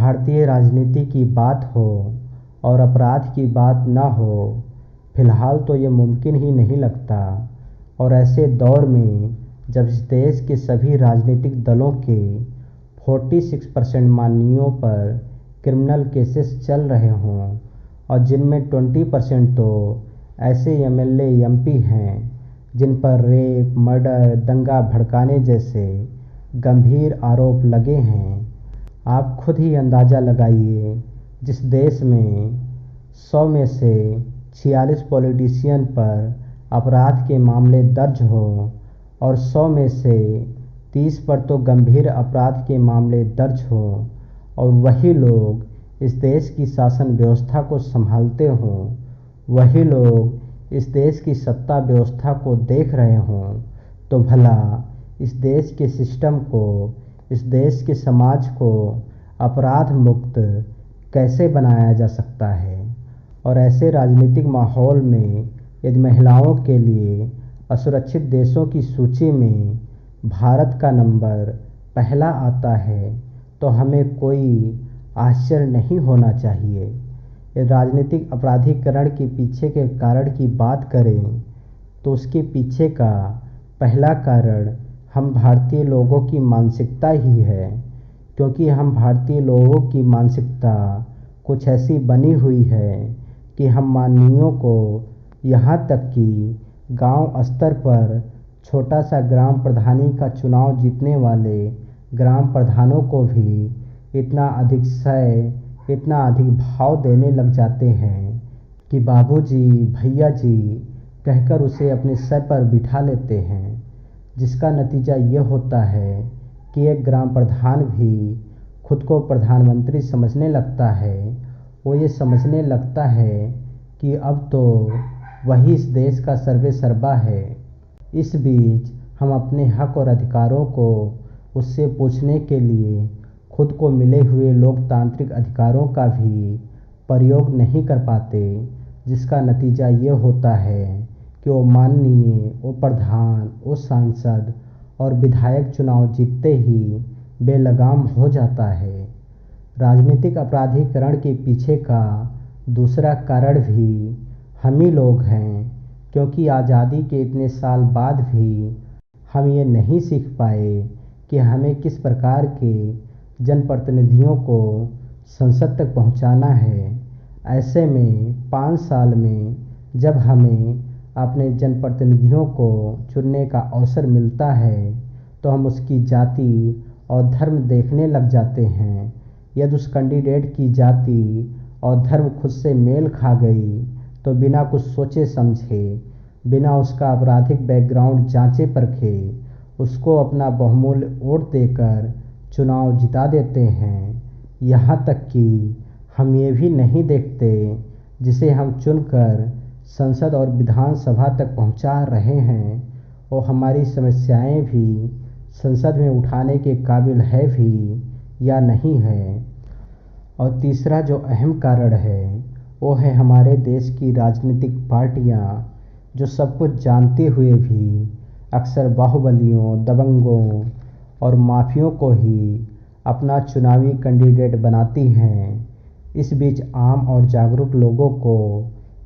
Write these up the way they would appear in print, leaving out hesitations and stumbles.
भारतीय राजनीति की बात हो और अपराध की बात न हो, फिलहाल तो ये मुमकिन ही नहीं लगता। और ऐसे दौर में जब इस देश के सभी राजनीतिक दलों के 46% माननीयों पर क्रिमिनल केसेस चल रहे हों और जिनमें 20% तो ऐसे एमएलए एमपी हैं जिन पर रेप, मर्डर, दंगा भड़काने जैसे गंभीर आरोप लगे हैं, आप खुद ही अंदाज़ा लगाइए। जिस देश में 100 में से 46 पॉलिटिशियन पर अपराध के मामले दर्ज हो और 100 में से 30 पर तो गंभीर अपराध के मामले दर्ज हो और वही लोग इस देश की शासन व्यवस्था को संभालते हों, वही लोग इस देश की सत्ता व्यवस्था को देख रहे हों, तो भला इस देश के सिस्टम को, इस देश के समाज को अपराध मुक्त कैसे बनाया जा सकता है। और ऐसे राजनीतिक माहौल में यदि महिलाओं के लिए असुरक्षित देशों की सूची में भारत का नंबर पहला आता है तो हमें कोई आश्चर्य नहीं होना चाहिए। यदि राजनीतिक अपराधीकरण के पीछे के कारण की बात करें तो उसके पीछे का पहला कारण हम भारतीय लोगों की मानसिकता ही है, क्योंकि हम भारतीय लोगों की मानसिकता कुछ ऐसी बनी हुई है कि हम माननीयों को यहाँ तक कि गांव स्तर पर छोटा सा ग्राम प्रधानी का चुनाव जीतने वाले ग्राम प्रधानों को भी इतना अधिक भाव देने लग जाते हैं कि बाबूजी, भैया जी कहकर उसे अपने सर पर बिठा लेते हैं, जिसका नतीजा ये होता है कि एक ग्राम प्रधान भी खुद को प्रधानमंत्री समझने लगता है। वो ये समझने लगता है कि अब तो वही इस देश का सर्वेसर्वा है। इस बीच हम अपने हक और अधिकारों को उससे पूछने के लिए खुद को मिले हुए लोकतांत्रिक अधिकारों का भी प्रयोग नहीं कर पाते, जिसका नतीजा ये होता है कि वो माननीय, वो प्रधान, वो सांसद और विधायक चुनाव जीतते ही बेलगाम हो जाता है। राजनीतिक अपराधीकरण के पीछे का दूसरा कारण भी हम ही लोग हैं, क्योंकि आज़ादी के इतने साल बाद भी हम ये नहीं सीख पाए कि हमें किस प्रकार के जनप्रतिनिधियों को संसद तक पहुंचाना है। ऐसे में 5 साल में जब हमें अपने जनप्रतिनिधियों को चुनने का अवसर मिलता है तो हम उसकी जाति और धर्म देखने लग जाते हैं। यदि उस कैंडिडेट की जाति और धर्म खुद से मेल खा गई तो बिना कुछ सोचे समझे, बिना उसका आपराधिक बैकग्राउंड जांचे परखे, उसको अपना बहुमूल्य वोट देकर चुनाव जिता देते हैं। यहाँ तक कि हम ये भी नहीं देखते जिसे हम चुनकर संसद और विधानसभा तक पहुँचा रहे हैं वो हमारी समस्याएं भी संसद में उठाने के काबिल है भी या नहीं है। और तीसरा जो अहम कारण है वो है हमारे देश की राजनीतिक पार्टियां, जो सब कुछ जानते हुए भी अक्सर बाहुबलियों, दबंगों और माफियों को ही अपना चुनावी कैंडिडेट बनाती हैं। इस बीच आम और जागरूक लोगों को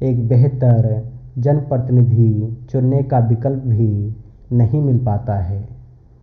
एक बेहतर जनप्रतिनिधि चुनने का विकल्प भी नहीं मिल पाता है।